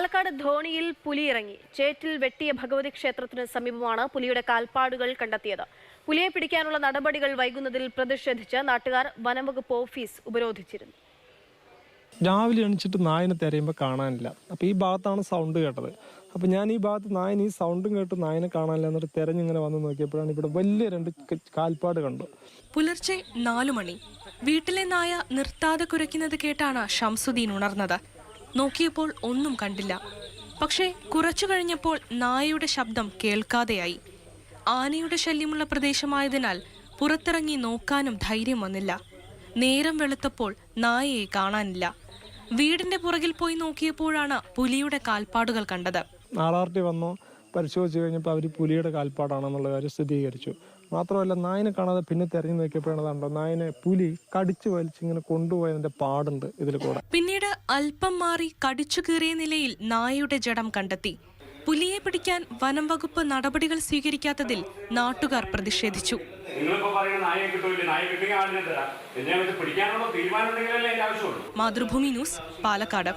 പാലക്കാട് ധോണിയിൽ പുലി ഇറങ്ങി. ചേറ്റിൽ വെട്ടിയ ഭഗവതി ക്ഷേത്രത്തിന് സമീപമാണ് പുലിയുടെ കാൽപ്പാടുകൾ കണ്ടെത്തിയത്. പുലിയെ പിടിക്കാനുള്ള നടപടികൾ വൈകുന്നതിൽ പ്രതിഷേധിച്ച് നാട്ടുകാർ വനംവകുപ്പ് ഓഫീസ് ഉപരോധിച്ചിരുന്നു. രാവിലെ എണിച്ചിട്ട് നായനെ തിരയുമ്പോൾ കാണാനില്ല. അപ്പോൾ ഈ ഭാഗത്താണ് സൗണ്ട് കേട്ടത്. അപ്പോൾ ഞാൻ ഈ ഭാഗത്ത് നായൻ ഈ സൗണ്ടും കേട്ട് നായനെ കാണാനില്ല എന്നിട്ട് തിരഞ്ഞിങ്ങനെ വന്ന് നോക്കിയപ്പോഴാണ് ഇവിടെ വലിയ 2 കാൽപ്പാട് കണ്ടു. പുലർച്ചെ 4 മണി. വീട്ടിലെ നായ നിർത്താതെ കുരയ്ക്കുന്നത് കേട്ടാണ് ഷംസുദ്ദീൻ ഉണർന്നത്. നോക്കിയപ്പോൾ ഒന്നും കണ്ടില്ല. പക്ഷേ കുറച്ചു കഴിഞ്ഞപ്പോൾ നായയുടെ ശബ്ദം കേൾക്കാതെയായി. ആനയുടെ ശല്യമുള്ള പ്രദേശമായതിനാൽ പുറത്തിറങ്ങി നോക്കാനും ധൈര്യം വന്നില്ല. നേരം വെളുത്തപ്പോൾ നായയെ കാണാനില്ല. വീടിന്റെ പുറകിൽ പോയി നോക്കിയപ്പോഴാണ് പുലിയുടെ കാൽപ്പാടുകൾ കണ്ടത്. RRT വന്നു പരിശോധിച്ച് കഴിഞ്ഞപ്പോൾ അവർ പുലിയുടെ കാൽപ്പാടാണെന്നുള്ള കാര്യം സ്ഥിരീകരിച്ചു. മാത്രമല്ല നായനെ കാണാതെ പിന്നെ തിരഞ്ഞു നോക്കിയപ്പോഴാണ് കണ്ടോ നായനെ പുലി കടിച്ചു വലിച്ചിങ്ങനെ കൊണ്ടുപോയതിന്റെ പാടുണ്ട് ഇതിൽ കൂടെ. പിന്നീട് അല്പം മാറി കടിച്ചു കീറിയ നിലയിൽ നായയുടെ ജഡം കണ്ടെത്തി. പുലിയെ പിടിക്കാൻ വനം വകുപ്പ് നടപടികൾ സ്വീകരിക്കാത്തതിൽ നാട്ടുകാർ പ്രതിഷേധിച്ചു. മാതൃഭൂമി ന്യൂസ്, പാലക്കാട്.